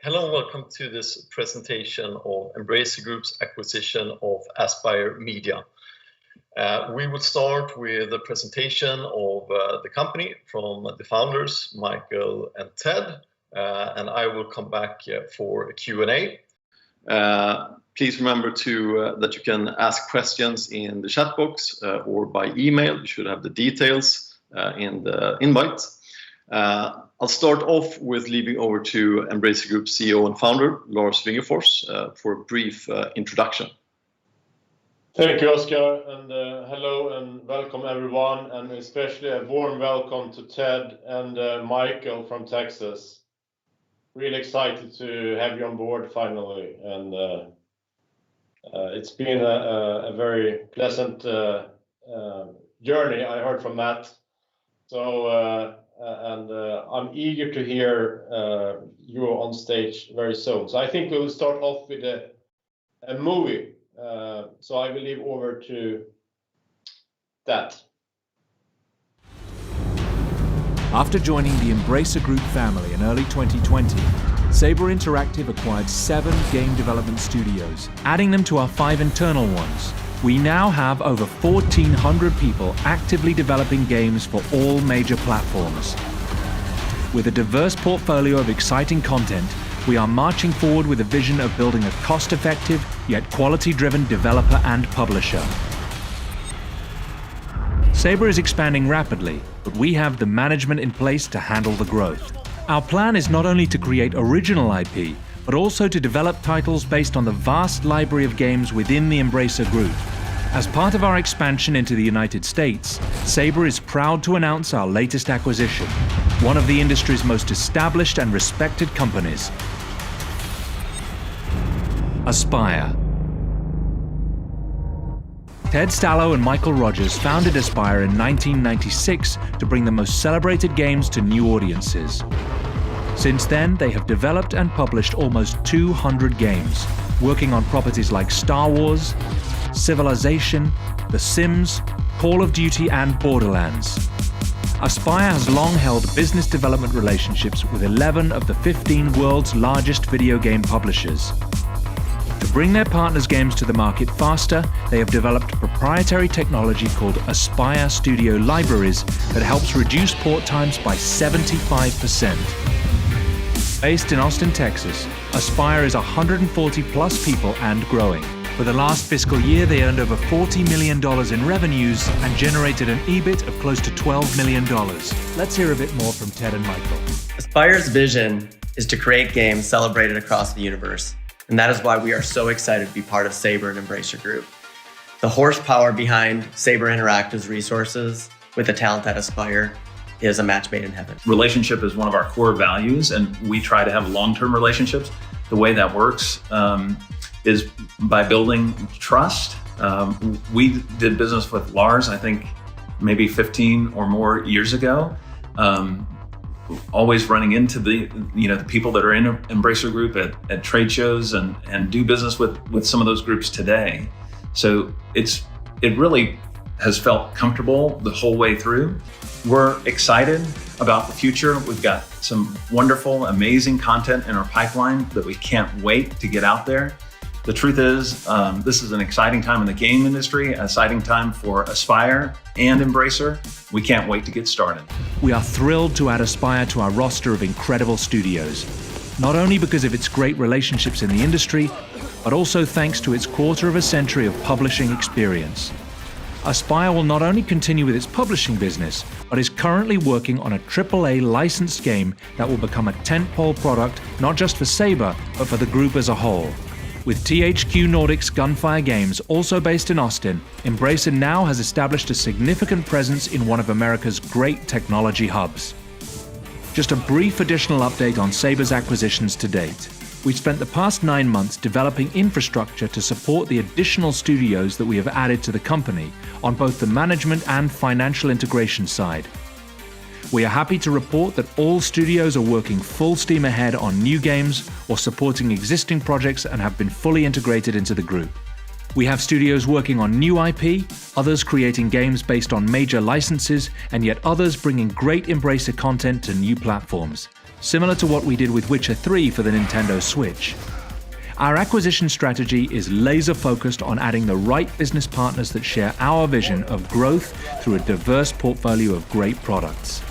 Hello and welcome to this presentation of Embracer Group's acquisition of Aspyr Media. We will start with a presentation of the company from the founders, Michael and Ted, and I will come back for a Q&A. Please remember that you can ask questions in the chat box or by email. You should have the details in the invite. I'll start off with leaving over to Embracer Group CEO and founder, Lars Wingefors, for a brief introduction. Thank you, Oscar, and hello and welcome everyone, and especially a warm welcome to Ted and Michael from Texas. Really excited to have you on board finally, and it's been a very pleasant journey, I heard from Matt. So, I'm eager to hear you on stage very soon. So I think we'll start off with a movie. So I will leave over to that. After joining the Embracer Group family in early 2020, Saber Interactive acquired 7 game development studios, adding them to our 5 internal ones. We now have over 1,400 people actively developing games for all major platforms. With a diverse portfolio of exciting content, we are marching forward with a vision of building a cost-effective, yet quality-driven developer and publisher. Saber is expanding rapidly, but we have the management in place to handle the growth. Our plan is not only to create original IP, but also to develop titles based on the vast library of games within the Embracer Group. As part of our expansion into the United States, Saber is proud to announce our latest acquisition, one of the industry's most established and respected companies, Aspyr. Ted Staloch and Michael Rogers founded Aspyr in 1996 to bring the most celebrated games to new audiences. Since then, they have developed and published almost 200 games, working on properties like Star Wars, Civilization, The Sims, Call of Duty, and Borderlands. Aspyr has long held business development relationships with 11 of the 15 world's largest video game publishers. To bring their partners' games to the market faster, they have developed proprietary technology called Aspyr Studio Libraries that helps reduce port times by 75%. Based in Austin, Texas, Aspyr is 140 plus people and growing. For the last fiscal year, they earned over $40 million in revenues and generated an EBIT of close to $12 million. Let's hear a bit more from Ted and Michael. Aspyr's vision is to create games celebrated across the universe. And that is why we are so excited to be part of Saber and Embracer Group. The horsepower behind Saber Interactive's resources with the talent at Aspyr is a match made in heaven. Relationship is one of our core values, and we try to have long-term relationships. The way that works is by building trust. We did business with Lars, I think, maybe 15 or more years ago. Always running into the people that are in Embracer Group at trade shows and do business with some of those groups today. So it really has felt comfortable the whole way through. We're excited about the future. We've got some wonderful, amazing content in our pipeline that we can't wait to get out there. The truth is, this is an exciting time in the game industry, an exciting time for Aspyr and Embracer. We can't wait to get started. We are thrilled to add Aspyr to our roster of incredible studios, not only because of its great relationships in the industry, but also thanks to its quarter of a century of publishing experience. Aspyr will not only continue with its publishing business, but is currently working on a AAA licensed game that will become a tentpole product not just for Saber, but for the group as a whole. With THQ Nordic's Gunfire Games also based in Austin, Embracer now has established a significant presence in one of America's great technology hubs. Just a brief additional update on Saber's acquisitions to date. We've spent the past 9 months developing infrastructure to support the additional studios that we have added to the company on both the management and financial integration side. We are happy to report that all studios are working full steam ahead on new games or supporting existing projects and have been fully integrated into the group. We have studios working on new IP, others creating games based on major licenses, and yet others bringing great Embracer content to new platforms. similar to what we did with Witcher 3 for the Nintendo Switch. Our acquisition strategy is laser-focused on adding the right business partners that share our vision of growth through a diverse portfolio of great products.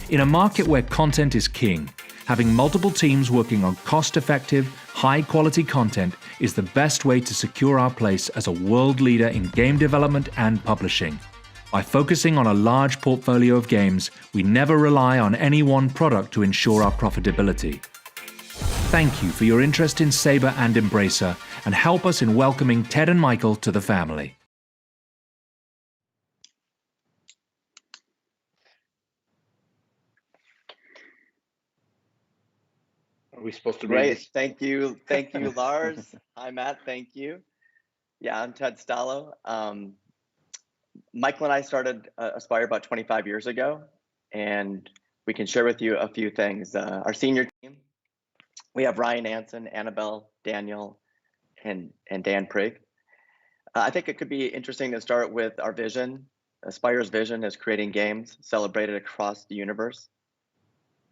In a market where content is king, having multiple teams working on cost-effective, high-quality content is the best way to secure our place as a world leader in game development and publishing. By focusing on a large portfolio of games, we never rely on any one product to ensure our profitability. Thank you for your interest in Saber and Embracer, and help us in welcoming Ted and Michael to the family. Are we supposed to read this? Thank you, Lars. Hi, Matt. Thank you. Yeah, I'm Ted Staloch. Michael and I started Aspyr about 25 years ago, and we can share with you a few things. Our senior team, we have Ryan Anson, Annabelle, Daniel, and Dan Prigg. I think it could be interesting to start with our vision. Aspyr's vision is creating games celebrated across the universe.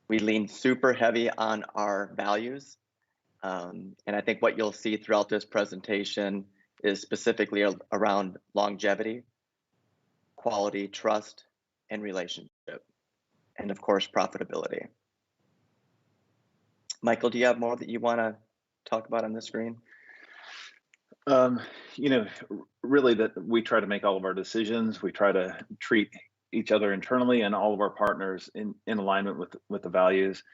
We lean super heavy on our values. And I think what you'll see throughout this presentation is specifically around longevity, quality, trust, and relationship. And of course, profitability. Michael, do you have more that you want to talk about on the screen? Really that we try to make all of our decisions. We try to treat each other internally and all of our partners in alignment with the values.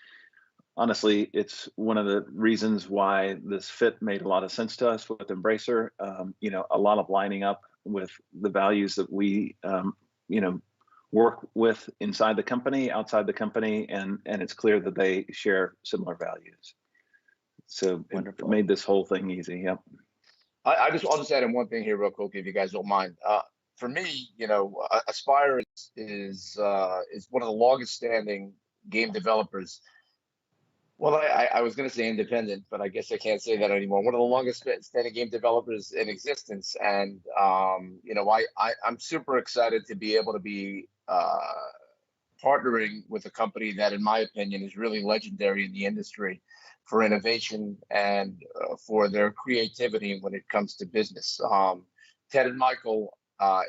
Honestly, it's one of the reasons why this fit made a lot of sense to us with Embracer. A lot of lining up with the values that we, work with inside the company, outside the company, and it's clear that they share similar values. So it made this whole thing easy. Yep. I'll just add in one thing here real quick, if you guys don't mind. For me, Aspyr is one of the longest standing game developers. Well, I was going to say independent, but I guess I can't say that anymore. One of the longest standing game developers in existence. And, I'm super excited to be able to be partnering with a company that, in my opinion, is really legendary in the industry for innovation and for their creativity when it comes to business. Ted and Michael,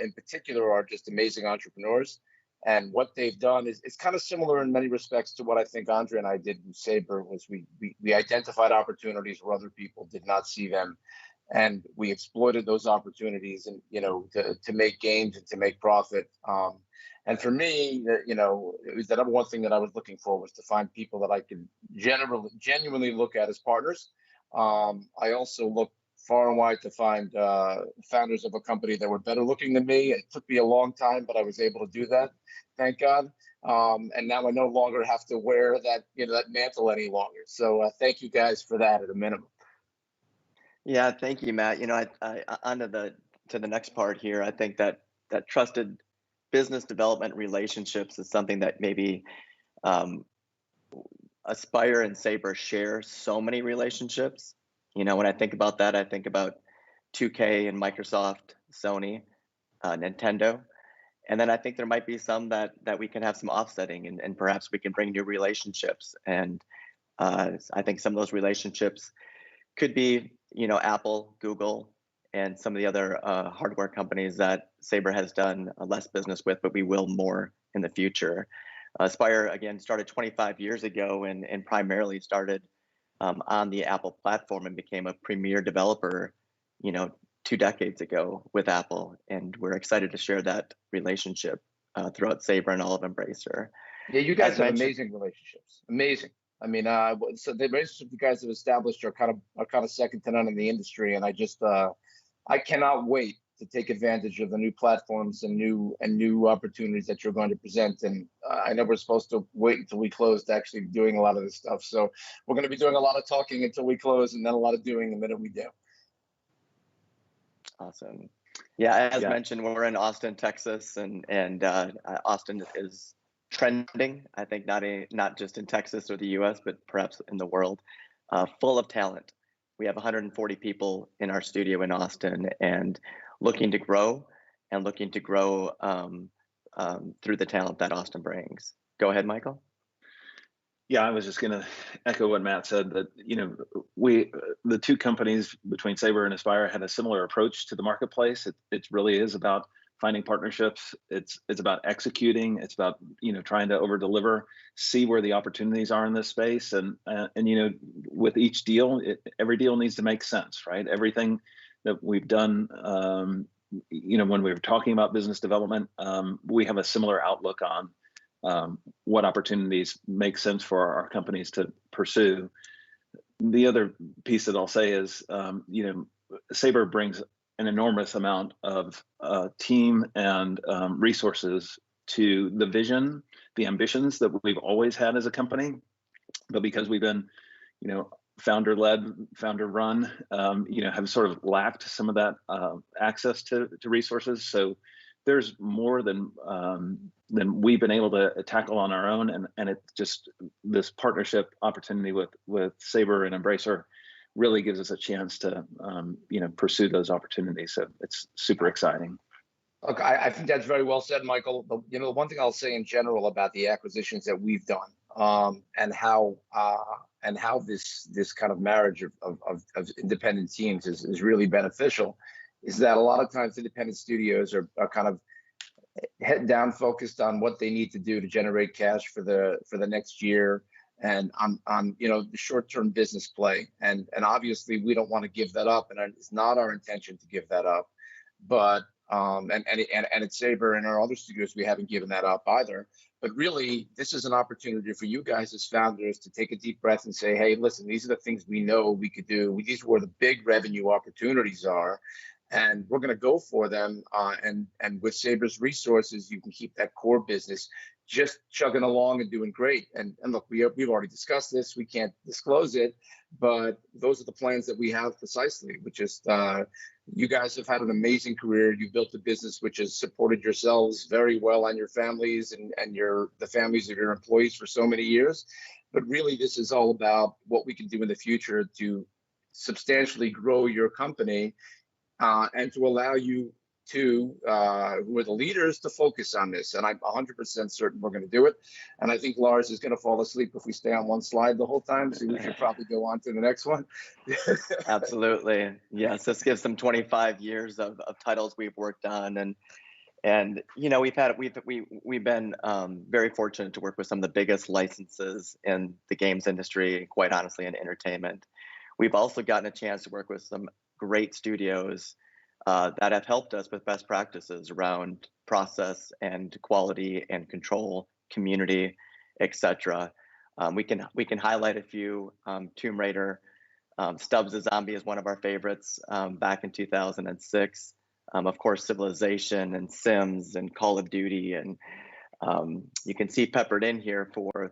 in particular, are just amazing entrepreneurs. And what they've done is kind of similar in many respects to what I think Andre and I did in Saber. Was we identified opportunities where other people did not see them, and we exploited those opportunities, and to make games and to make profit. And for me, it was the number one thing that I was looking for, was to find people that I could genuinely look at as partners. I also looked far and wide to find founders of a company that were better looking than me. It took me a long time, but I was able to do that, thank God. And now I no longer have to wear that that mantle any longer. So thank you guys for that at a minimum. Yeah, thank you, Matt. On to the next part here. I think that trusted business development relationships is something that maybe Aspyr and Saber share so many relationships. When I think about that, I think about 2K and Microsoft, Sony, Nintendo. And then I think there might be some that we can have some offsetting, and perhaps we can bring new relationships. And I think some of those relationships could be, Apple, Google, and some of the other hardware companies that Saber has done less business with, but we will more in the future. Aspyr, again, started 25 years ago and primarily started on the Apple platform and became a premier developer, 2 decades ago with Apple. And we're excited to share that relationship throughout Saber and all of Embracer. Yeah, you guys have amazing relationships. Amazing. I mean, so the relationships you guys have established are kind of second to none in the industry. And I cannot wait to take advantage of the new platforms and new opportunities that you're going to present. And I know we're supposed to wait until we close to actually doing a lot of this stuff. So we're going to be doing a lot of talking until we close, and then a lot of doing the minute we do. Awesome. Yeah, as mentioned, we're in Austin, Texas, and Austin is trending. I think not just in Texas or the U.S., but perhaps in the world, full of talent. We have 140 people in our studio in Austin, and looking to grow through the talent that Austin brings. Go ahead, Michael. Yeah, I was just going to echo what Matt said, that, the two companies between Saber and Aspyr had a similar approach to the marketplace. It really is about finding partnerships. It's about executing. It's about, trying to over deliver, see where the opportunities are in this space. And with each deal, every deal needs to make sense, right? Everything that we've done, when we were talking about business development, we have a similar outlook on what opportunities make sense for our companies to pursue. The other piece that I'll say is, Saber brings an enormous amount of team and resources to the vision, the ambitions that we've always had as a company. But because we've been, founder-led, founder-run, have sort of lacked some of that access to resources. So there's more than we've been able to tackle on our own, and it just, this partnership opportunity with Saber and Embracer really gives us a chance to pursue those opportunities. So it's super exciting. Look, I think that's very well said, Michael. The one thing I'll say in general about the acquisitions that we've done, and how this kind of marriage of independent teams is really beneficial, is that a lot of times independent studios are kind of head down focused on what they need to do to generate cash for the next year, and on the short-term business play, and obviously we don't want to give that up, and it's not our intention to give that up. But and at Saber and our other studios, we haven't given that up either. But really, this is an opportunity for you guys as founders to take a deep breath and say, hey, listen, these are the things we know we could do. These are where the big revenue opportunities are, and we're going to go for them. And with Saber's resources, you can keep that core business just chugging along and doing great. And look, we've already discussed this. We can't disclose it, but those are the plans that we have precisely, which is you guys have had an amazing career. You've built a business which has supported yourselves very well and your families and the families of your employees for so many years. But really, this is all about what we can do in the future to substantially grow your company, and to allow you to, who are the leaders, to focus on this. And I'm 100% certain we're going to do it. And I think Lars is going to fall asleep if we stay on one slide the whole time. So we should probably go on to the next one. Absolutely. Yes, this gives them 25 years of titles we've worked on. And we've been very fortunate to work with some of the biggest licenses in the games industry, quite honestly, in entertainment. We've also gotten a chance to work with some great studios that have helped us with best practices around process and quality and control, community, etc. We can highlight a few. Tomb Raider, Stubbs the Zombie is one of our favorites back in 2006. Of course, Civilization and Sims and Call of Duty, and you can see peppered in here for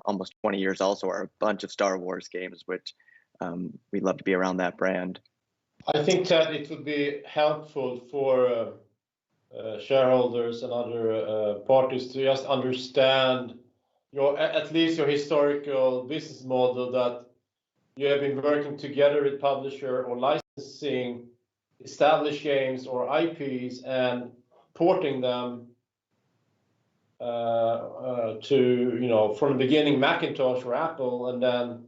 almost 20 years also are a bunch of Star Wars games, which we love to be around that brand. I think that it would be helpful for shareholders and other parties to just understand at least your historical business model, that you have been working together with publisher or licensing established games or IPs and porting them to from the beginning Macintosh or Apple, and then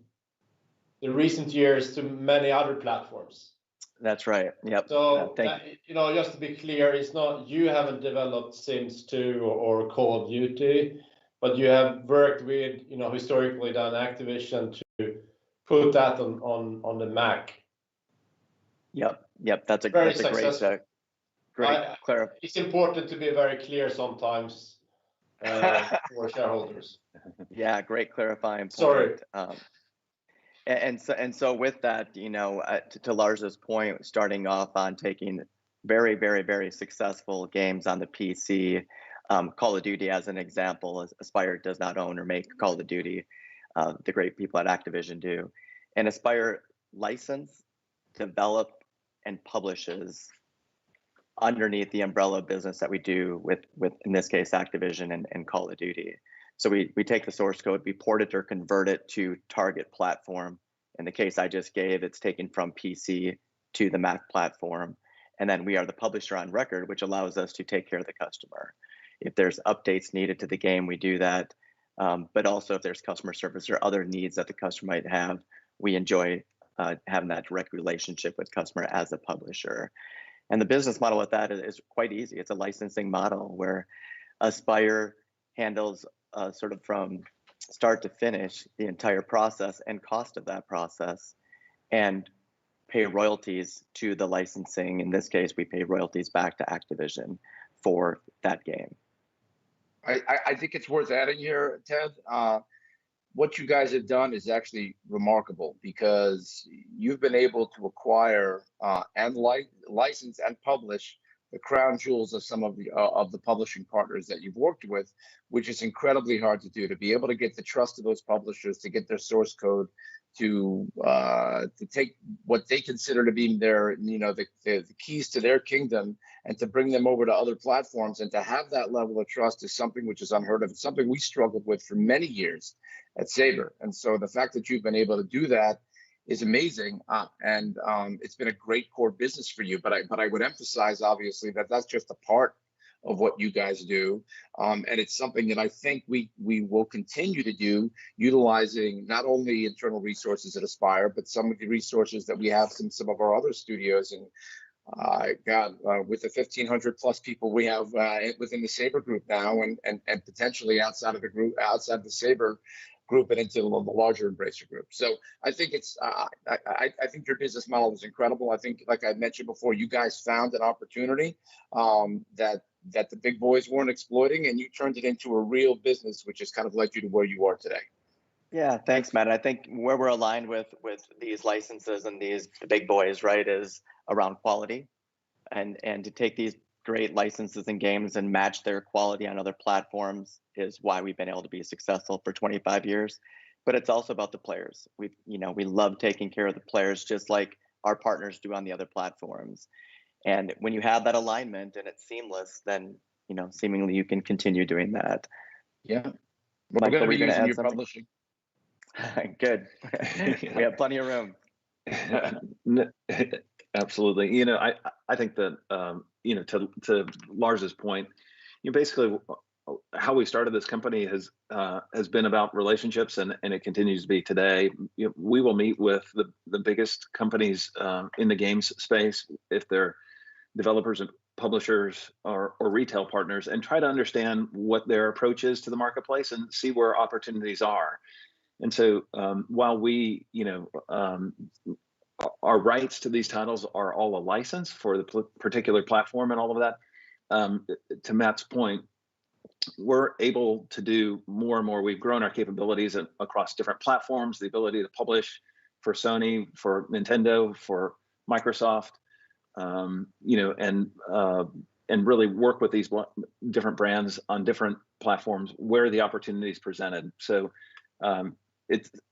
in recent years to many other platforms. That's right. Yep. So just to be clear, it's not, you haven't developed Sims 2 or Call of Duty, but you have worked with historically done Activision to put that on the Mac. Yep. That's a great clarify. It's important to be very clear sometimes for shareholders. Yeah, great clarifying point. Sorry. And so with that, to Lars's point, starting off on taking very, very, very successful games on the PC, Call of Duty as an example, Aspyr does not own or make Call of Duty. The great people at Activision do. And Aspyr license, develop, and publishes underneath the umbrella business that we do with in this case, Activision and Call of Duty. So we take the source code, we port it or convert it to target platform. In the case I just gave, it's taken from PC to the Mac platform. And then we are the publisher on record, which allows us to take care of the customer. If there's updates needed to the game, we do that. but also if there's customer service or other needs that the customer might have, we enjoy having that direct relationship with customer as a publisher. And the business model with that is quite easy. It's a licensing model where Aspyr handles sort of from start to finish the entire process and cost of that process, and pay royalties to the licensing. In this case, we pay royalties back to Activision for that game. I think it's worth adding here, Ted. What you guys have done is actually remarkable, because you've been able to acquire and license and publish the crown jewels of some of the publishing partners that you've worked with, which is incredibly hard to do. To be able to get the trust of those publishers, to get their source code, to take what they consider to be their, the keys to their kingdom, and to bring them over to other platforms, and to have that level of trust is something which is unheard of. It's something we struggled with for many years at Saber. And so the fact that you've been able to do that is amazing, and it's been a great core business for you. But I would emphasize, obviously, that that's just a part of what you guys do, and it's something that I think we will continue to do, utilizing not only internal resources at Aspyr, but some of the resources that we have from some of our other studios. And with the 1,500 plus people we have within the Saber group now, and potentially outside of the group, outside the Saber group, and into the larger Embracer group. So I think it's I think your business model is incredible. I think, like I mentioned before, you guys found an opportunity that the big boys weren't exploiting, and you turned it into a real business, which has kind of led you to where you are today. Yeah, thanks, Matt. I think where we're aligned with these licenses and these big boys, right, is around quality, and to take these great licenses and games and match their quality on other platforms is why we've been able to be successful for 25 years. But it's also about the players. We love taking care of the players, just like our partners do on the other platforms. And when you have that alignment and it's seamless, then seemingly you can continue doing that. Yeah, we're going to be using your publishing. Good. We have plenty of room. Absolutely. I think that to Lars's point, basically how we started this company has been about relationships, and it continues to be today. We will meet with the biggest companies in the games space, if they're developers and publishers or retail partners, and try to understand what their approach is to the marketplace and see where opportunities are. And so while we, our rights to these titles are all a license for the particular platform and all of that, to Matt's point, we're able to do more and more. We've grown our capabilities across different platforms, the ability to publish for Sony, for Nintendo, for Microsoft, and really work with these different brands on different platforms where the opportunity is presented. So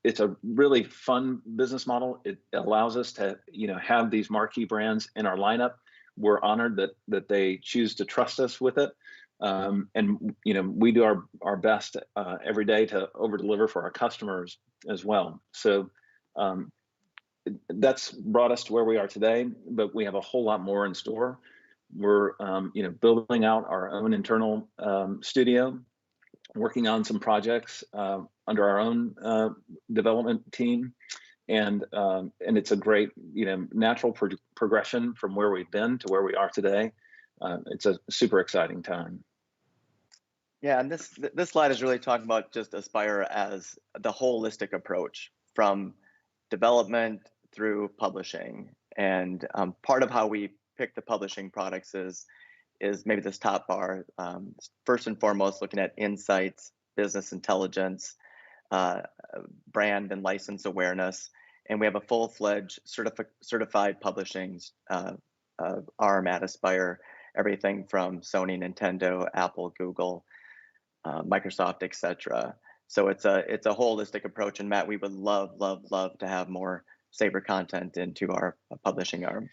it's a really fun business model. It allows us to have these marquee brands in our lineup. We're honored that they choose to trust us with it, and we do our best every day to over deliver for our customers as well. So that's brought us to where we are today, but we have a whole lot more in store. We're building out our own internal studio, working on some projects under our own development team, and it's a great natural progression from where we've been to where we are today. It's a super exciting time. Yeah, and this slide is really talking about just Aspyr as the holistic approach from development through publishing. And part of how we pick the publishing products is maybe this top bar. First and foremost, looking at insights, business intelligence, brand and license awareness. And we have a full-fledged certified publishing arm at Aspyr, everything from Sony, Nintendo, Apple, Google, Microsoft, etc. So it's a holistic approach. And Matt, we would love to have more Saber content into our publishing arm.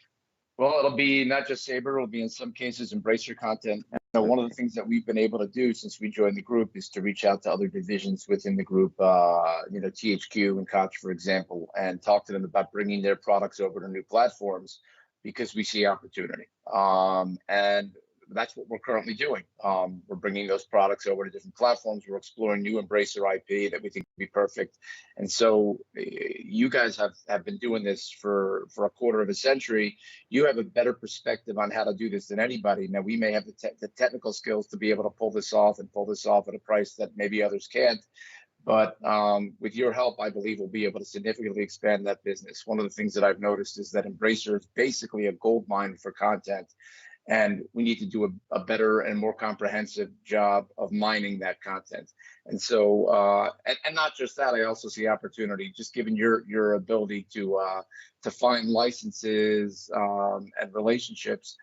Well, it'll be not just Saber, it'll be in some cases Embracer content. One of the things that we've been able to do since we joined the group is to reach out to other divisions within the group, THQ and Koch, for example, and talk to them about bringing their products over to new platforms, because we see opportunity. And that's what we're currently doing. We're bringing those products over to different platforms. We're exploring new Embracer IP that we think would be perfect. And so you guys have been doing this for a quarter of a century. You have a better perspective on how to do this than anybody. Now, we may have the technical skills to be able to pull this off at a price that maybe others can't. But with your help, I believe we'll be able to significantly expand that business. One of the things that I've noticed is that Embracer is basically a gold mine for content, and we need to do a better and more comprehensive job of mining that content. And so, and not just that, I also see opportunity, just given your ability to find licenses and relationships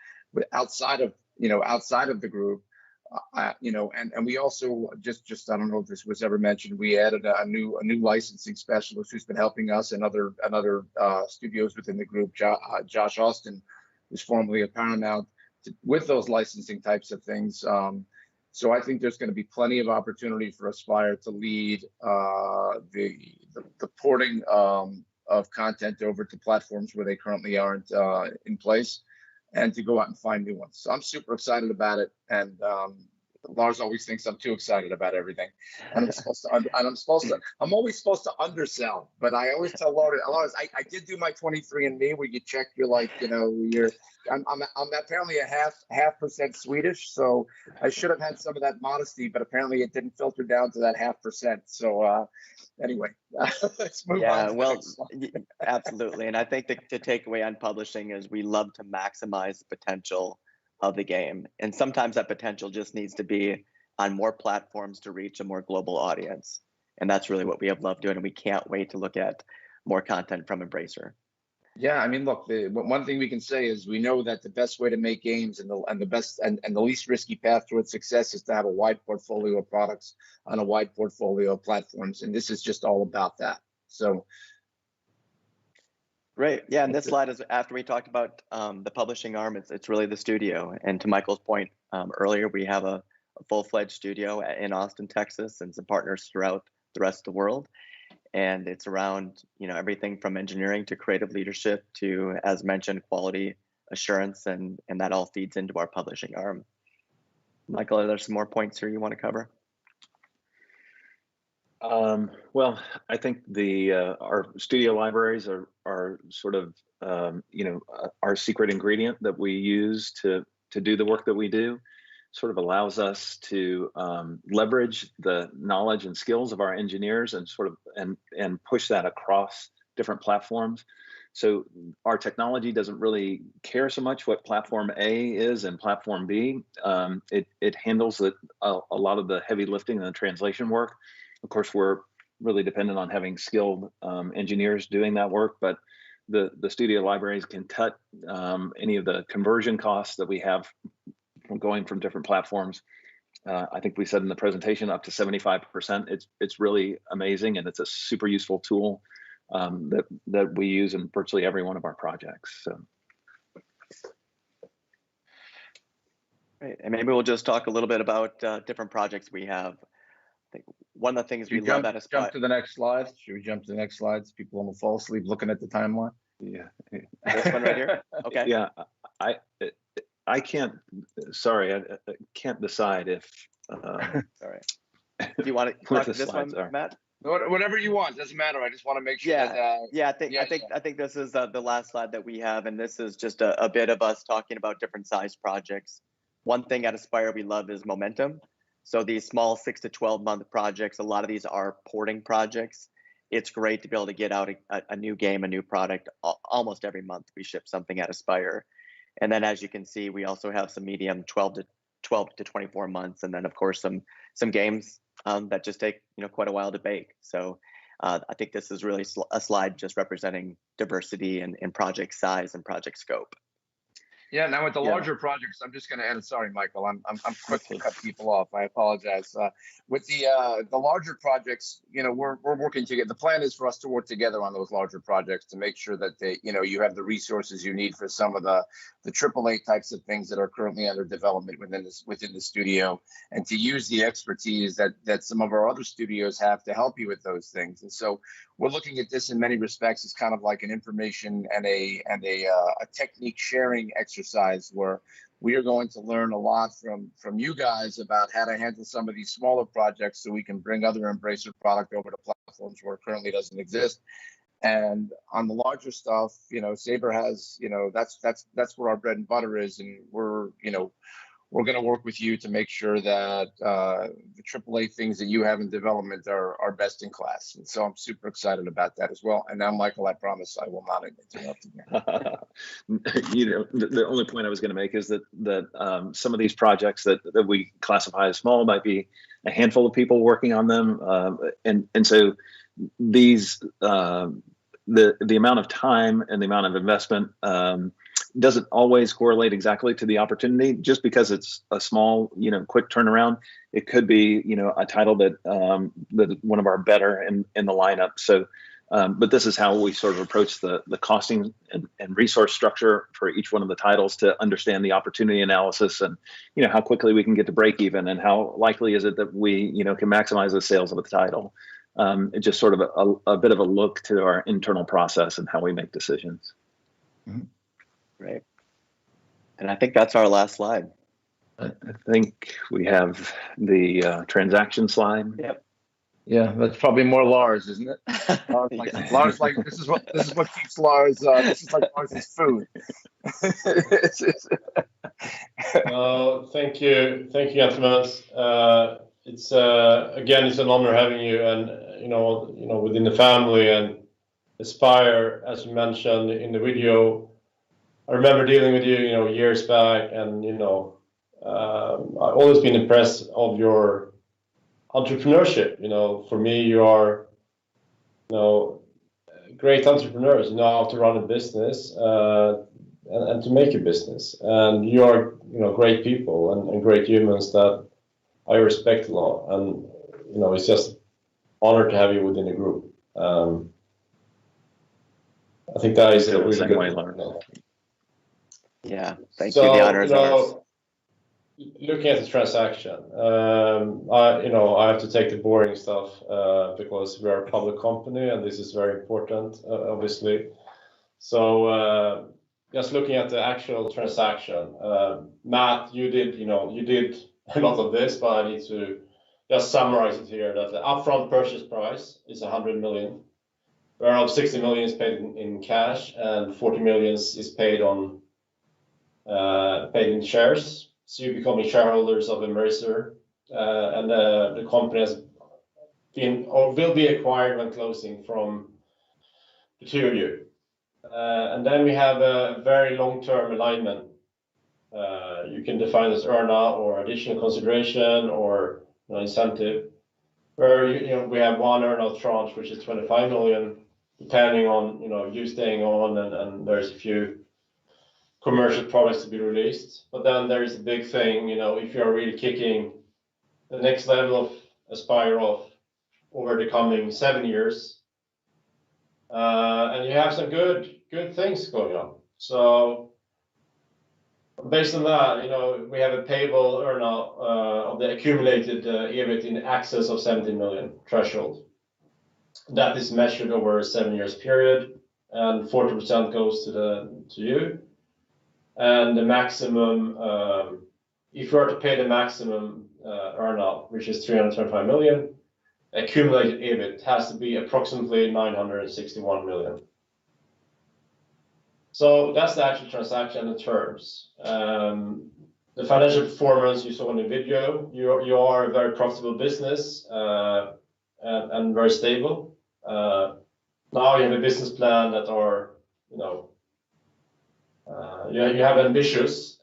outside of the group. And we also just I don't know if this was ever mentioned, we added a new licensing specialist who's been helping us and other studios within the group, Josh Austin, who's formerly at Paramount, with those licensing types of things. So I think there's going to be plenty of opportunity for Aspyr to lead the porting of content over to platforms where they currently aren't in place, and to go out and find new ones. So I'm super excited about it. And Lars always thinks I'm too excited about everything. And I'm always supposed to undersell, but I always tell Lars, I did do my 23andMe where you check, I'm apparently a half percent Swedish. So I should have had some of that modesty, but apparently it didn't filter down to that 0.5%. So anyway, let's move on. Yeah, well, absolutely. And I think the takeaway on publishing is we love to maximize the potential of the game. And sometimes that potential just needs to be on more platforms to reach a more global audience. And that's really what we have loved doing. And we can't wait to look at more content from Embracer. Yeah, I mean, look, one thing we can say is we know that the best way to make games and the least risky path towards success is to have a wide portfolio of products on a wide portfolio of platforms. And this is just all about that. So. Great. Yeah, and this slide is after we talked about the publishing arm, it's really the studio. And to Michael's point earlier, we have a full-fledged studio in Austin, Texas, and some partners throughout the rest of the world. And it's around, everything from engineering to creative leadership to, as mentioned, quality assurance, and that all feeds into our publishing arm. Michael, are there some more points here you want to cover? Well, I think our studio libraries are sort of our secret ingredient that we use to do the work that we do. Sort of allows us to leverage the knowledge and skills of our engineers and push that across different platforms. So our technology doesn't really care so much what platform A is and platform B. It handles a lot of the heavy lifting and the translation work. Of course, we're really dependent on having skilled engineers doing that work, but the studio libraries can cut any of the conversion costs that we have from going from different platforms. I think we said in the presentation up to 75%. It's really amazing, and it's a super useful tool that we use in virtually every one of our projects. So. Great. And maybe we'll just talk a little bit about different projects we have. I think one of the things we love at Aspyr. Jump to the next slide. Should we jump to the next slide so people won't fall asleep looking at the timeline? Yeah. This one right here? Okay. Yeah. I can't. Sorry, I can't decide if. Sorry. Do you want to talk to this one, Matt? Whatever you want, doesn't matter. I just want to make sure. I think this is the last slide that we have, and this is just a bit of us talking about different size projects. One thing at Aspyr we love is momentum. So these small 6 to 12 month projects, a lot of these are porting projects. It's great to be able to get out a new game, a new product. Almost every month we ship something at Aspyr. And then as you can see, we also have some medium 12 to 24 months. And then of course, some games that just take quite a while to bake. So I think this is really a slide just representing diversity in project size and project scope. Yeah. Now with the larger projects, I'm just going to add. Sorry, Michael. I'm quick to cut people off. I apologize. With the larger projects, we're working together. The plan is for us to work together on those larger projects to make sure that you have the resources you need for some of the AAA types of things that are currently under development within the studio, and to use the expertise that some of our other studios have to help you with those things. And so we're looking at this in many respects as kind of like an information and a technique sharing exercise where we are going to learn a lot from you guys about how to handle some of these smaller projects so we can bring other Embracer product over to platforms where it currently doesn't exist. And on the larger stuff, Saber has, that's where our bread and butter is, and we're going to work with you to make sure that the AAA things that you have in development are best in class. And so I'm super excited about that as well. And now, Michael, I promise I will not interrupt again. The only point I was going to make is that some of these projects that we classify as small might be a handful of people working on them, and so these the amount of time and the amount of investment doesn't always correlate exactly to the opportunity. Just because it's a small, quick turnaround, it could be, a title that one of our better in the lineup. So, but this is how we sort of approach the costing and resource structure for each one of the titles to understand the opportunity analysis and, how quickly we can get to break even and how likely is it that we, can maximize the sales of the title. It's just sort of a bit of a look to our internal process and how we make decisions. Mm-hmm. Great. And I think that's our last slide. I think we have the transaction slide. Yep. Yeah, that's probably more Lars, isn't it? Lars, this is what keeps Lars. This is like Lars's food. Thank you, gentlemen. It's again, it's an honor having you, and within the family and Aspyr, as you mentioned in the video. I remember dealing with you, years back, and I've always been impressed of your entrepreneurship. For me, you are, great entrepreneurs. You know how to run a business and to make a business, and you are, great people and great humans that I respect a lot. And it's just an honor to have you within the group. I think that is a really good. Yeah, thank you. The honor is ours. Looking at the transaction, I have to take the boring stuff because we are a public company and this is very important, obviously. So just looking at the actual transaction, Matt, you did a lot of this, but I need to just summarize it here. That the upfront purchase price is 100 million, whereof 60 million is paid in cash and 40 million is paid in shares. So you becoming shareholders of Embracer, and the company has been or will be acquired when closing from the two of you. And then we have a very long-term alignment. You can define as earn-out or additional consideration or incentive, where we have one earn-out tranche which is 25 million, depending on you staying on, and there's a few commercial products to be released. But then there is a big thing, if you're really kicking the next level of Aspyr off over the coming 7 years, and you have some good things going on. So based on that, we have a payable earnout of the accumulated EBIT in excess of 17 million threshold. That is measured over a 7 years period, and 40% goes to you. And the maximum, if you were to pay the maximum earnout, which is 325 million, accumulated EBIT has to be approximately 961 million. So that's the actual transaction in terms. The financial performance you saw in the video, you are a very profitable business and very stable. Now you have a business plan that are, you have ambitious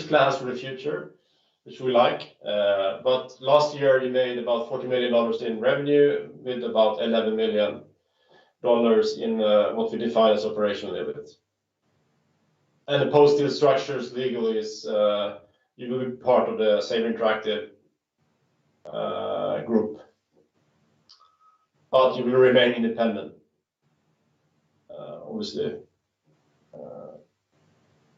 plans for the future, which we like. But last year you made about $40 million in revenue with about $11 million in what we define as operational EBIT. And the post-deal structures legally is you will be part of the Saber Interactive group, but you will remain independent, obviously.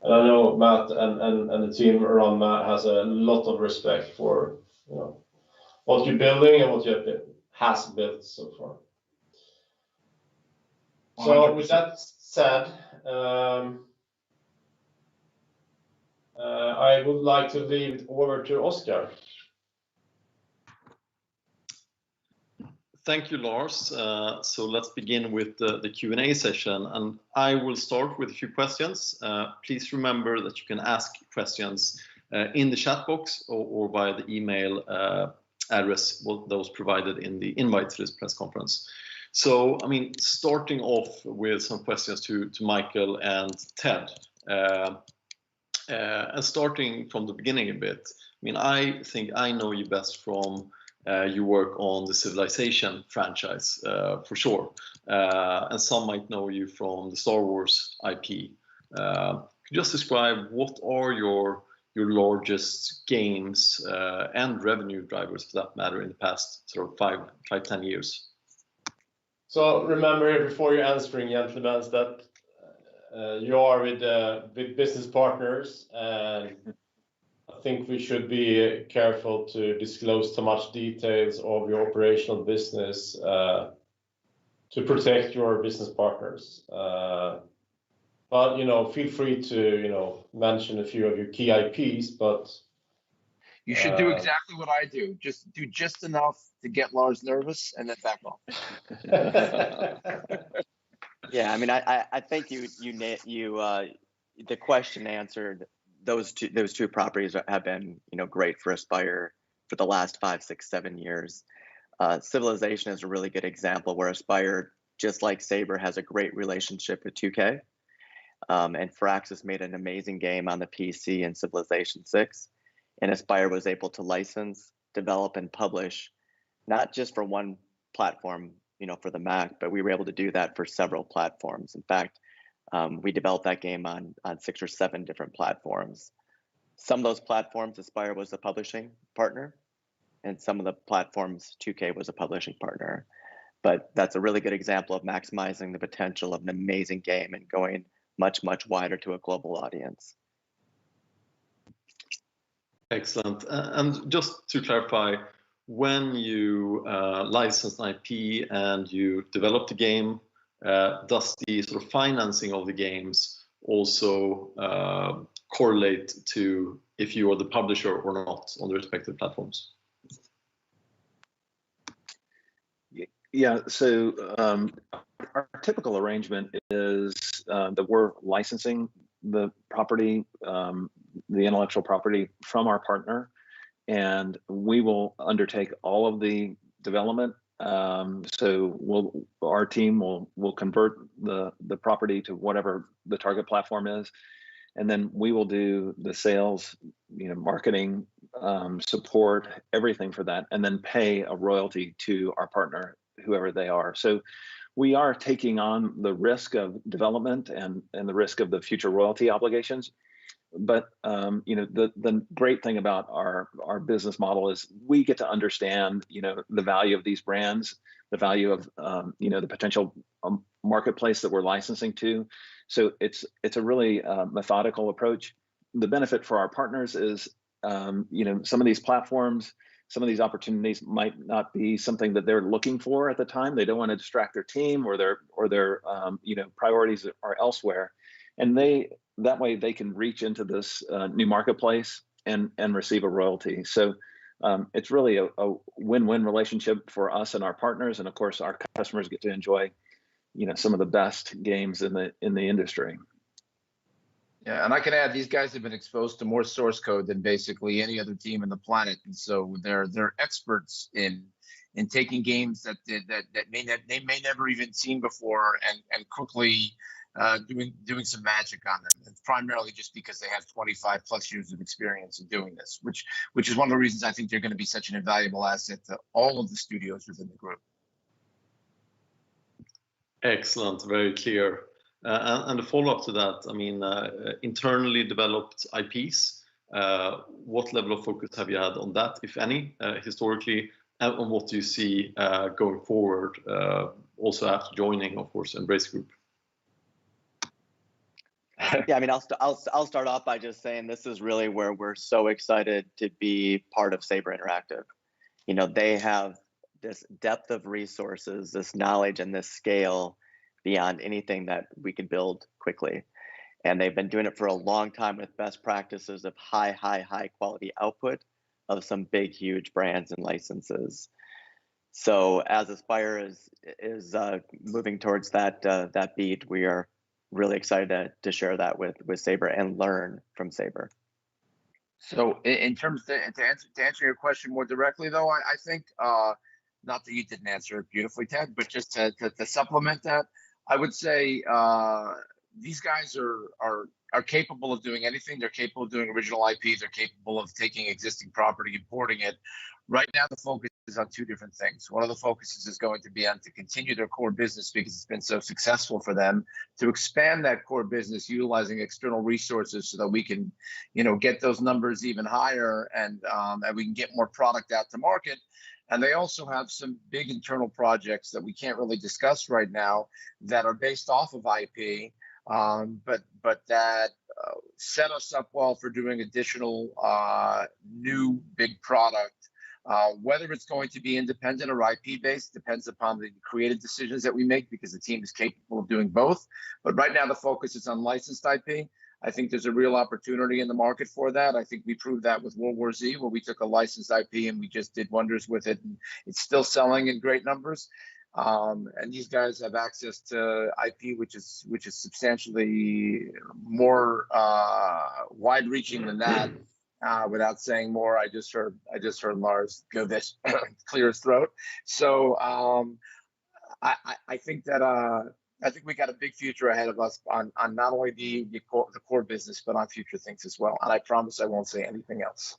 And I know Matt and the team around Matt has a lot of respect for what you're building and what you has built so far. So with that said, I would like to leave it over to Oscar. Thank you, Lars. So let's begin with the Q&A session, and I will start with a few questions. Please remember that you can ask questions in the chat box or via the email address those provided in the invite to this press conference. So, I mean, starting off with some questions to Michael and Ted, and starting from the beginning a bit. I mean, I think I know you best from your work on the Civilization franchise, for sure, and some might know you from the Star Wars IP. Could you just describe what are your largest games and revenue drivers, for that matter, in the past sort of 5-10 years? So remember, before you're answering, gentlemen, that you are with business partners, and I think we should be careful to disclose too much details of your operational business to protect your business partners. But feel free to mention a few of your key IPs. But you should do exactly what I do. Just do just enough to get Lars nervous, and then back off. Yeah, I mean, I think you the question answered. Those two properties have been great for Aspyr for the last 5, 6, 7 years. Civilization is a really good example where Aspyr, just like Saber, has a great relationship with 2K. And Firaxis made an amazing game on the PC in Civilization 6. And Aspyr was able to license, develop, and publish, not just for one platform, for the Mac, but we were able to do that for several platforms. In fact, we developed that game on 6 or 7 different platforms. Some of those platforms, Aspyr was a publishing partner, and some of the platforms, 2K was a publishing partner. But that's a really good example of maximizing the potential of an amazing game and going much, much wider to a global audience. Excellent. And just to clarify, when you license an IP and you develop the game, does the sort of financing of the games also correlate to if you are the publisher or not on the respective platforms? Yeah, so our typical arrangement is that we're licensing the property, the intellectual property from our partner, and we will undertake all of the development. So our team will convert the property to whatever the target platform is, and then we will do the sales, marketing, support, everything for that, and then pay a royalty to our partner, whoever they are. So we are taking on the risk of development and the risk of the future royalty obligations. But the great thing about our business model is we get to understand the value of these brands, the value of the potential marketplace that we're licensing to. So it's a really methodical approach. The benefit for our partners is some of these platforms, some of these opportunities might not be something that they're looking for at the time. They don't want to distract their team, or their priorities are elsewhere, and that way they can reach into this new marketplace and receive a royalty. So it's really a win-win relationship for us and our partners, and of course our customers get to enjoy some of the best games in the industry. Yeah, and I can add, these guys have been exposed to more source code than basically any other team on the planet, and so they're experts in taking games that they may never even seen before and quickly doing some magic on them. It's primarily just because they have 25 plus years of experience in doing this, which is one of the reasons I think they're going to be such an invaluable asset to all of the studios within the group. Excellent, very clear. And a follow-up to that, I mean, internally developed IPs, what level of focus have you had on that, if any, historically, and what do you see going forward, also after joining, of course, Embracer Group? Yeah, I mean, I'll start off by just saying this is really where we're so excited to be part of Saber Interactive. They have this depth of resources, this knowledge, and this scale beyond anything that we could build quickly. And they've been doing it for a long time with best practices of high quality output of some big, huge brands and licenses. So as Aspyr is moving towards that beat, we are really excited to share that with Saber and learn from Saber. So in terms to answer your question more directly, though, I think not that you didn't answer it beautifully, Ted, but just to supplement that, I would say these guys are capable of doing anything. They're capable of doing original IP. They're capable of taking existing property and porting it. Right now, the focus is on two different things. One of the focuses is going to be on to continue their core business because it's been so successful for them, to expand that core business utilizing external resources so that we can, get those numbers even higher and we can get more product out to market. And they also have some big internal projects that we can't really discuss right now that are based off of IP, but that set us up well for doing additional new big product. Whether it's going to be independent or IP based depends upon the creative decisions that we make, because the team is capable of doing both. But right now the focus is on licensed IP. I think there's a real opportunity in the market for that. I think we proved that with World War Z, where we took a licensed IP and we just did wonders with it. And it's still selling in great numbers. And these guys have access to IP, which is substantially more wide-reaching than that. Without saying more, I just heard Lars go this clear his throat. So I think that I think we got a big future ahead of us on not only the core business, but on future things as well. And I promise I won't say anything else.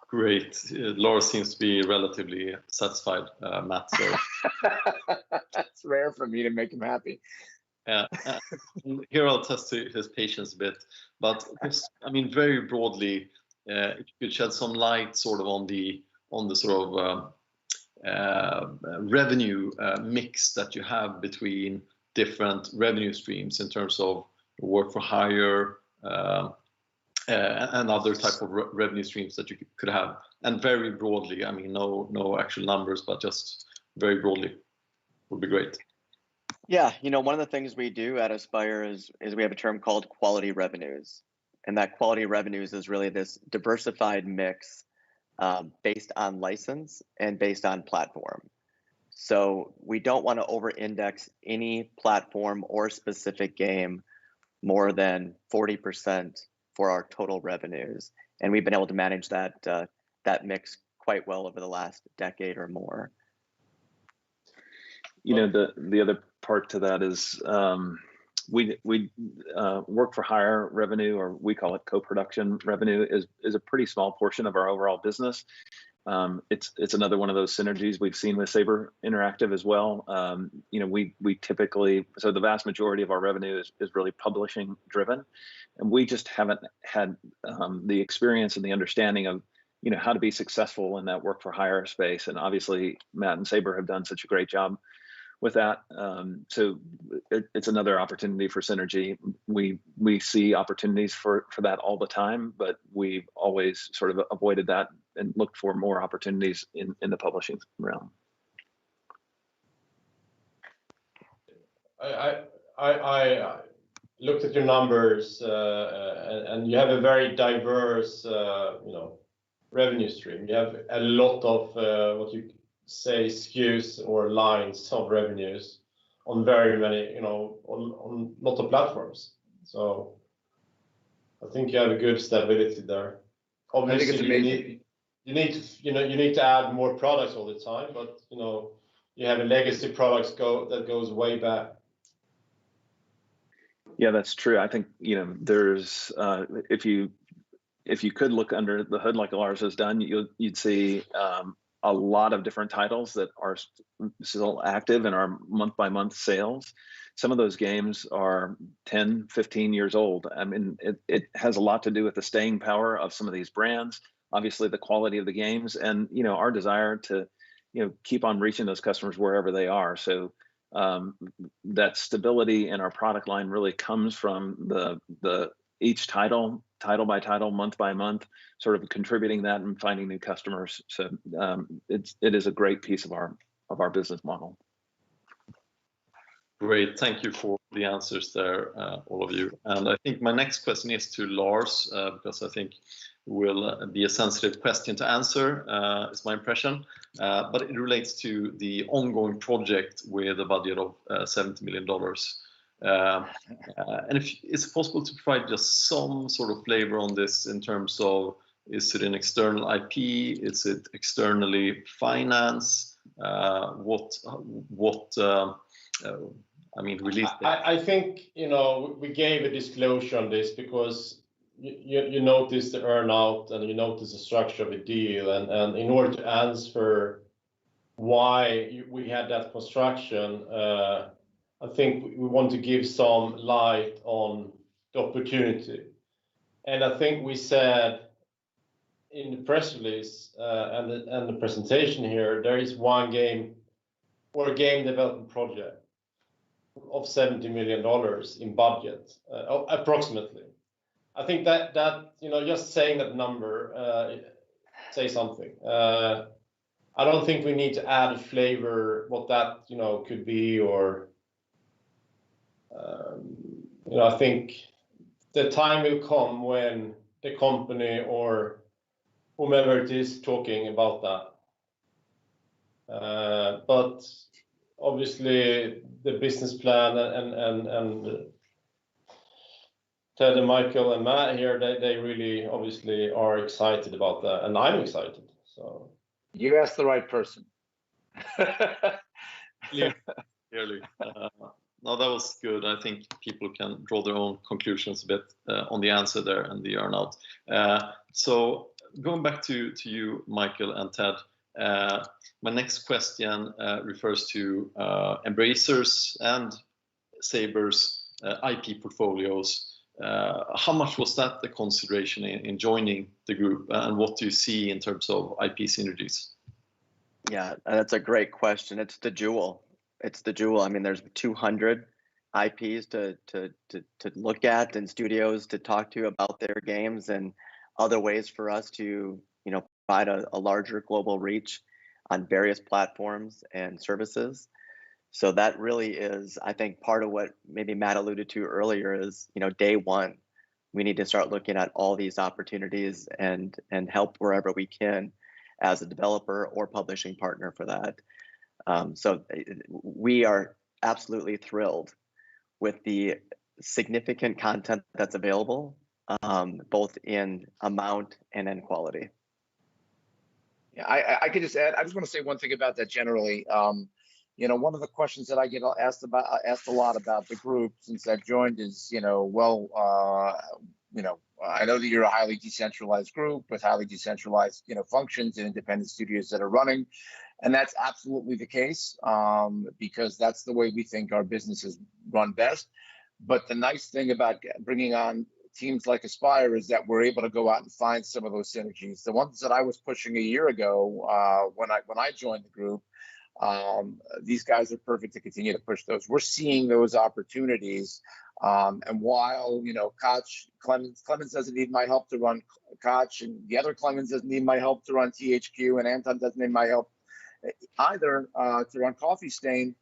Great. Lars seems to be relatively satisfied, Matt. So. That's rare for me to make him happy. Here I'll test his patience a bit, but just, very broadly, if you could shed some light sort of on the sort of revenue mix that you have between different revenue streams in terms of work for hire and other type of revenue streams that you could have, and very broadly, no actual numbers, but just very broadly would be great. Yeah, one of the things we do at Aspyr is we have a term called quality revenues. And that quality revenues is really this diversified mix based on license and based on platform. So we don't want to over-index any platform or specific game more than 40% for our total revenues. And we've been able to manage that mix quite well over the last decade or more. The other part to that is we work for hire revenue, or we call it co-production revenue, is a pretty small portion of our overall business. It's another one of those synergies we've seen with Saber Interactive as well. We typically, so the vast majority of our revenue is really publishing driven, and we just haven't had the experience and the understanding of how to be successful in that work for hire space. And obviously Matt and Saber have done such a great job with that. So it's another opportunity for synergy. We see opportunities for that all the time, but we've always sort of avoided that and looked for more opportunities in the publishing realm. I looked at your numbers, and you have a very diverse, revenue stream. You have a lot of what you say SKUs or lines of revenues on very many, on lots of platforms. So I think you have a good stability there. Obviously, you need to add more products all the time, but you have a legacy products that goes way back. Yeah, that's true. I think there's if you could look under the hood like Lars has done, you'd see a lot of different titles that are still active in our month-by-month sales. Some of those games are 10, 15 years old. It has a lot to do with the staying power of some of these brands, obviously the quality of the games, and our desire to keep on reaching those customers wherever they are. So that stability in our product line really comes from the each title by title, month by month, sort of contributing that and finding new customers. So it is a great piece of our our business model. Great, thank you for the answers there, all of you. And I think my next question is to Lars, because I think will be a sensitive question to answer, is my impression. But it relates to the ongoing project with a budget of $70 million. And if it's possible to provide just some sort of flavor on this in terms of, is it an external IP? Is it externally financed? Release. I think, we gave a disclosure on this because you notice the earnout and you notice the structure of the deal, and in order to answer why we had that construction, I think we want to give some light on the opportunity. And I think we said in the press release and the presentation here, there is one game or a game development project of $70 million in budget, approximately. I think that just saying that number say something. I don't think we need to add a flavor what that could be, or I think the time will come when the company or whomever it is talking about that. But obviously the business plan and Ted and Michael and Matt here, they really obviously are excited about that, and I'm excited. So you asked the right person. Clearly. No, that was good. I think people can draw their own conclusions a bit on the answer there and the earnout. So going back to you, Michael and Ted, my next question refers to Embracer's and Saber's IP portfolios. How much was that the consideration in joining the group, and what do you see in terms of IP synergies? Yeah, that's a great question. It's the jewel. I mean, there's 200 IPs to look at and studios to talk to about their games, and other ways for us to provide a larger global reach on various platforms and services. So that really is, I think, part of what maybe Matt alluded to earlier is, day one, we need to start looking at all these opportunities and help wherever we can as a developer or publishing partner for that. So we are absolutely thrilled with the significant content that's available, both in amount and in quality. Yeah, I could just add. I just want to say one thing about that generally. One of the questions that I get asked a lot about the group since I've joined is, I know that you're a highly decentralized group with highly decentralized, functions and independent studios that are running, and that's absolutely the case, because that's the way we think our business is run best. But the nice thing about bringing on teams like Aspyr is that we're able to go out and find some of those synergies. The ones that I was pushing a year ago when I joined the group, these guys are perfect to continue to push those. We're seeing those opportunities, and while Clemens doesn't need my help to run Koch, and the other Clemens doesn't need my help to run THQ, and Anton doesn't need my help either to run Coffee Stain,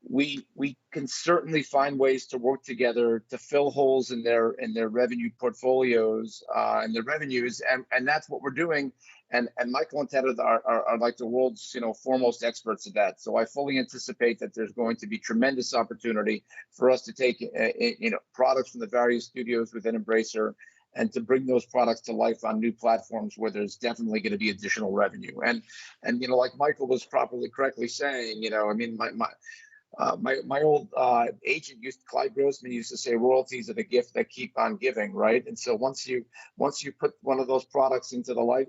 we can certainly find ways to work together to fill holes in their revenue portfolios and their revenues, and that's what we're doing. And Michael and Ted are like the world's foremost experts at that. So I fully anticipate that there's going to be tremendous opportunity for us to take products from the various studios within Embracer and to bring those products to life on new platforms where there's definitely going to be additional revenue. And like Michael was correctly saying, my old agent Clyde Grossman used to say royalties are the gift that keep on giving, right? And so once you put one of those products into the life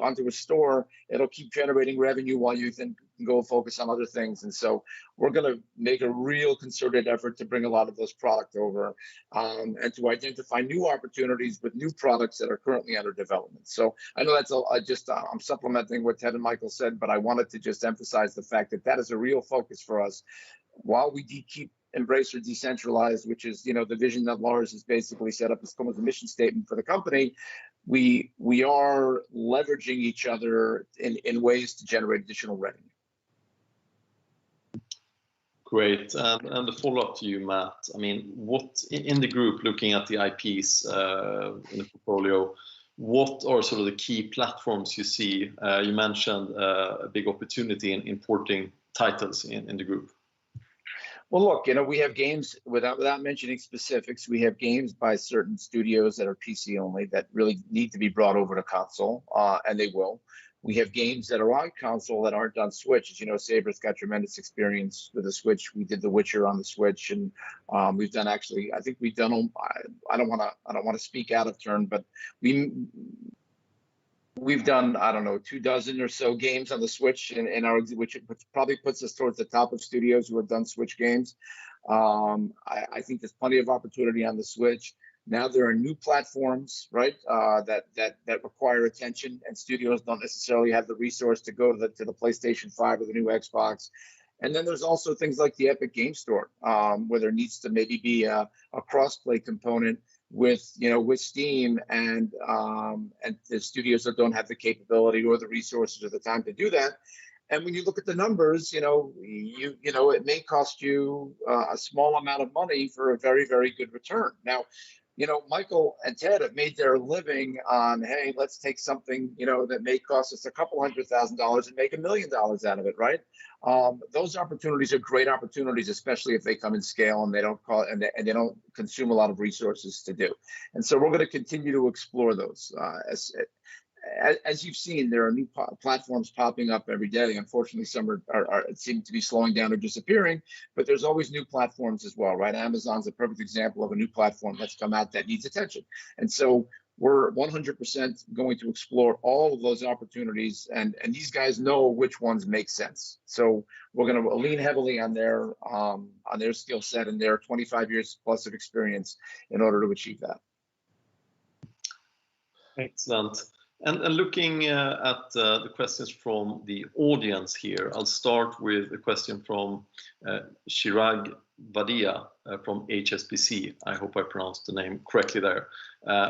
onto a store, it'll keep generating revenue while you then go focus on other things. And so we're going to make a real concerted effort to bring a lot of those products over, and to identify new opportunities with new products that are currently under development. So I know that's I'm supplementing what Ted and Michael said, but I wanted to just emphasize the fact that is a real focus for us. While we keep Embracer decentralized, which is the vision that Lars has basically set up as a mission statement for the company, we are leveraging each other in ways to generate additional revenue. Great. And the follow-up to you, Matt. I mean, what in the group, looking at the IPs in the portfolio, what are sort of the key platforms you see? You mentioned a big opportunity in importing titles in the group. Well, look, you know, we have games, without mentioning specifics, we have games by certain studios that are PC only that really need to be brought over to console, and they will. We have games that are on console that aren't on Switch. As you know, Saber's got tremendous experience with the Switch. We did The Witcher on the Switch, and we've done actually, I think we've done. I don't want to speak out of turn, but we've done, I don't know, 24 or so games on the Switch in our, which probably puts us towards the top of studios who have done Switch games. I think there's plenty of opportunity on the Switch. Now there are new platforms, right, that require attention, and studios don't necessarily have the resource to go to the PlayStation 5 or the new Xbox. And then there's also things like the Epic Game Store, where there needs to maybe be a cross-play component with Steam and the studios that don't have the capability or the resources or the time to do that. And when you look at the numbers, it may cost you a small amount of money for a very, very good return. Now, Michael and Ted have made their living on, hey, let's take something, that may cost us a couple $100,000 and make $1 million out of it, right? Those opportunities are great opportunities, especially if they come in scale and they don't they don't consume a lot of resources to do. And so we're going to continue to explore those. As you've seen, there are new platforms popping up every day. Unfortunately, some are seem to be slowing down or disappearing, but there's always new platforms as well, right? Amazon's a perfect example of a new platform that's come out that needs attention. And so we're 100% going to explore all of those opportunities, and these guys know which ones make sense. So we're going to lean heavily on their skill set and their 25 years plus of experience in order to achieve that. Excellent. And looking at the questions from the audience here, I'll start with a question from Chirag Vadia from HSBC. I hope I pronounced the name correctly there.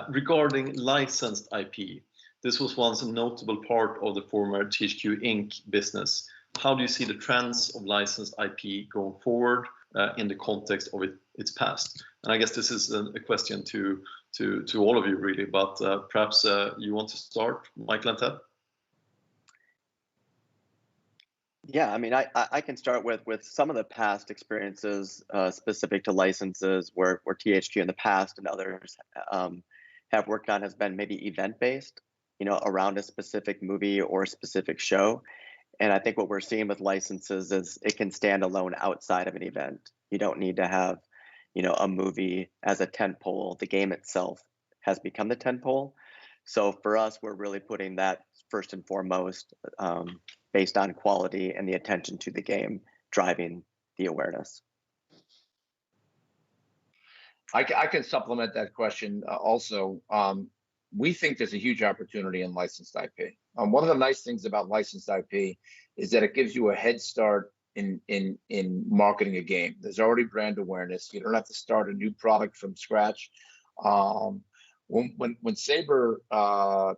Regarding licensed IP, this was once a notable part of the former THQ Inc. business. How do you see the trends of licensed IP going forward in the context of its past? And I guess this is a question to all of you, really, but perhaps you want to start, Michael and Ted? Yeah, I mean, I can start with some of the past experiences specific to licenses where THQ in the past and others have worked on has been maybe event-based, around a specific movie or a specific show. And I think what we're seeing with licenses is it can stand alone outside of an event. You don't need to have a movie as a tentpole. The game itself has become the tentpole. So for us, we're really putting that first and foremost, based on quality and the attention to the game driving the awareness. I can supplement that question also. We think there's a huge opportunity in licensed IP. One of the nice things about licensed IP is that it gives you a head start in marketing a game. There's already brand awareness. You don't have to start a new product from scratch. When Saber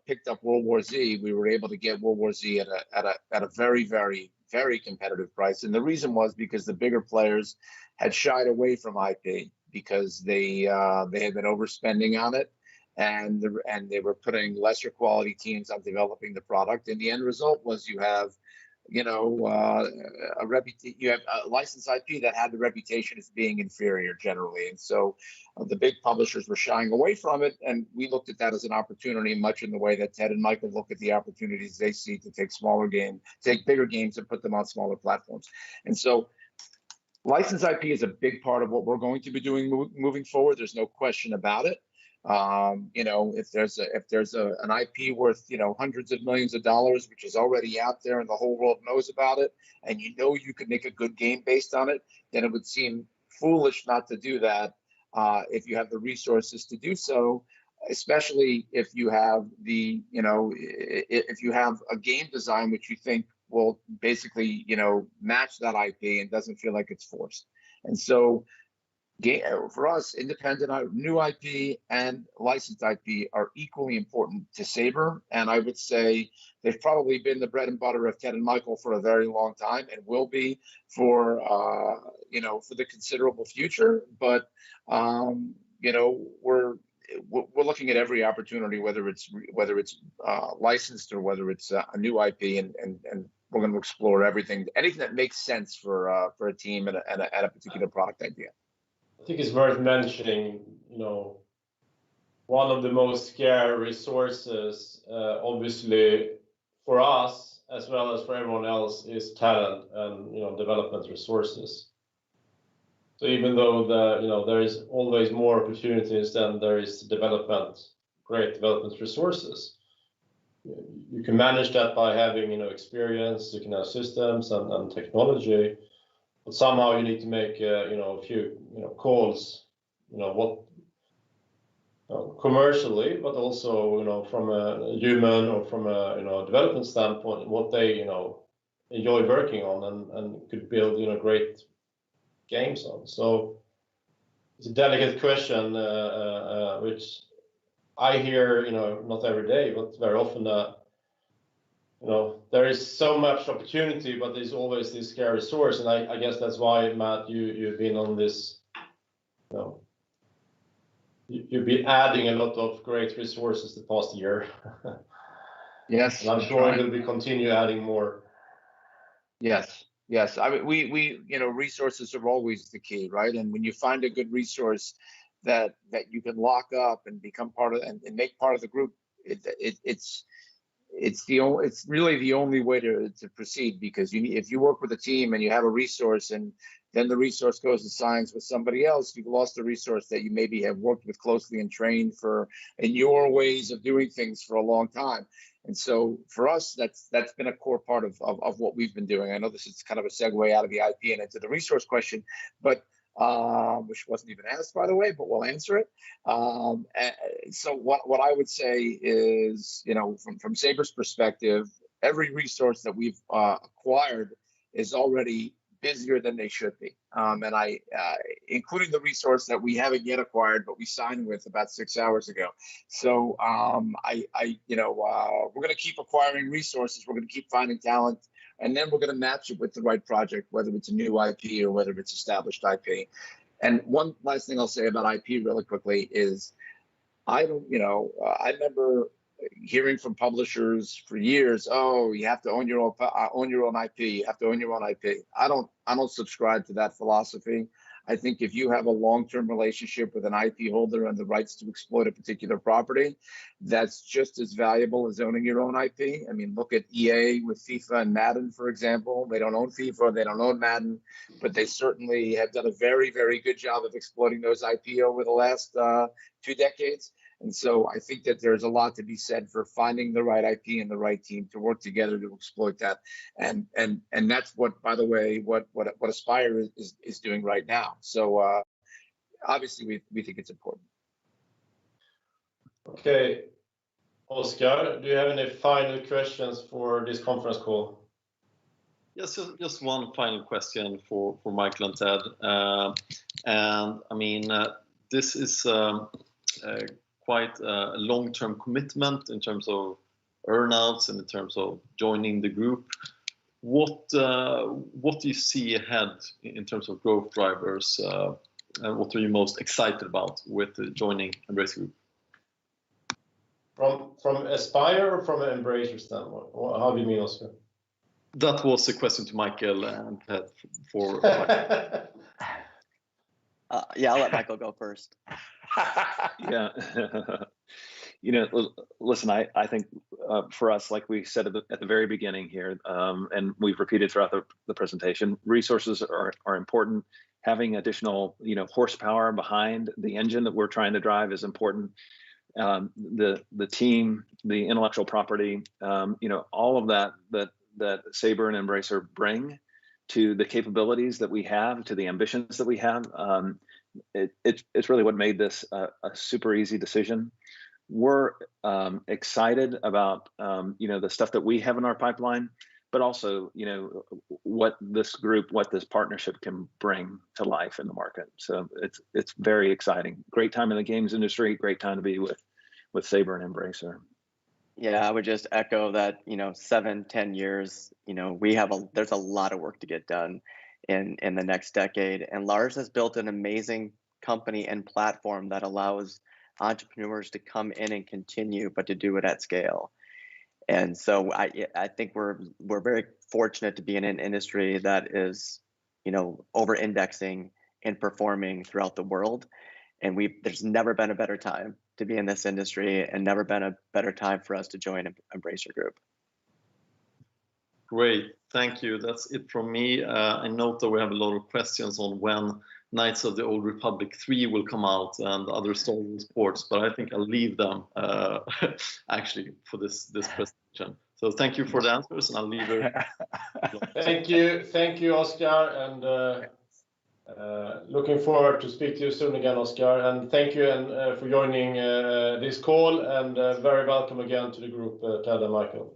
picked up World War Z, we were able to get World War Z at a very, very, very competitive price. And the reason was because the bigger players had shied away from IP because they had been overspending on it, and they were putting lesser quality teams on developing the product. And the end result was you have a licensed IP that had the reputation as being inferior generally. And so the big publishers were shying away from it. And we looked at that as an opportunity, much in the way that Ted and Michael look at the opportunities they see to take bigger games and put them on smaller platforms. And so licensed IP is a big part of what we're going to be doing moving forward. There's no question about it. If there's an IP worth hundreds of millions of dollars, which is already out there and the whole world knows about it, and you could make a good game based on it, then it would seem foolish not to do that if you have the resources to do so, especially if you have if you have a game design which you think will basically match that IP and doesn't feel like it's forced. And so For us, independent new IP and licensed IP are equally important to Saber, and I would say they've probably been the bread and butter of Ted and Michael for a very long time, and will be for for the considerable future. But we're looking at every opportunity, whether it's licensed or whether it's a new IP, and we're going to explore anything that makes sense for a team and a particular product idea. I think it's worth mentioning, one of the most scarce resources, obviously for us as well as for everyone else, is talent and development resources. So even though there is always more opportunities than there is great development resources, you can manage that by having experience, you can have systems and technology. But somehow you need to make a few calls, commercially, but also from a human or from a development standpoint, what they enjoy working on and could build great games on. So it's a delicate question, which I hear not every day, but very often there is so much opportunity, but there's always this scarce resource, and I guess that's why, Matt, you've been on this. You've been adding a lot of great resources the past year. Yes, and I'm sure you'll be continue adding more. Yes. I mean, we resources are always the key, right? And when you find a good resource that you can lock up and become part of and make part of the group, it's really the only way to proceed, because if you work with a team and you have a resource and then the resource goes and signs with somebody else, you've lost a resource that you maybe have worked with closely and trained in your ways of doing things for a long time. And so for us, that's been a core part of what we've been doing. I know this is kind of a segue out of the IP and into the resource question, but which wasn't even asked, by the way, but we'll answer it. So what I would say is, from Saber's perspective, every resource that we've acquired is already busier than they should be. And including the resource that we haven't yet acquired, but we signed with about 6 hours ago. So we're going to keep acquiring resources. We're going to keep finding talent, and then we're going to match it with the right project, whether it's a new IP or whether it's established IP. And one last thing I'll say about IP really quickly is, I remember hearing from publishers for years, oh, you have to own your own IP, you have to own your own IP. I don't subscribe to that philosophy. I think if you have a long-term relationship with an IP holder and the rights to exploit a particular property, that's just as valuable as owning your own IP. I mean, look at EA with FIFA and Madden, for example. They don't own FIFA, they don't own Madden, but they certainly have done a very, very good job of exploiting those IP over the last 2 decades. And so I think that there's a lot to be said for finding the right IP and the right team to work together to exploit that. And that's what, by the way, what Aspyr is doing right now. So obviously we think it's important. Okay, Oscar, do you have any final questions for this conference call? Yes, just one final question for Michael and Ted. And I mean, this is quite a long-term commitment in terms of earnouts and in terms of joining the group. What do you see ahead in terms of growth drivers, and what are you most excited about with joining Embracer Group? From Aspyr or from an Embracer standpoint? How do you mean, Oscar? That was a question to Michael and Ted for. Yeah, I'll let Michael go first. Yeah. Listen, I think for us, like we said at the very beginning here, and we've repeated throughout the presentation, resources are important. Having additional, horsepower behind the engine that we're trying to drive is important. The team, the intellectual property, all of that Saber and Embracer bring to the capabilities that we have, to the ambitions that we have. It's really what made this a super easy decision. We're excited about the stuff that we have in our pipeline, but also, you know, what this partnership can bring to life in the market. So it's very exciting. Great time in the games industry. Great time to be with Saber and Embracer. Yeah, I would just echo that, 7-10 years, there's a lot of work to get done in the next decade. And Lars has built an amazing company and platform that allows entrepreneurs to come in and continue, but to do it at scale. And so I think we're very fortunate to be in an industry that is, over indexing and performing throughout the world. And there's never been a better time to be in this industry, and never been a better time for us to join Embracer Group. Great, thank you. That's it from me. I note that we have a lot of questions on when Knights of the Old Republic 3 will come out and other Star Wars ports, but I think I'll leave them actually for this presentation. So thank you for the answers, and I'll leave it. Thank you, Oscar, and looking forward to speak to you soon again, Oscar. And thank you for joining this call, and very welcome again to the group, Ted and Michael.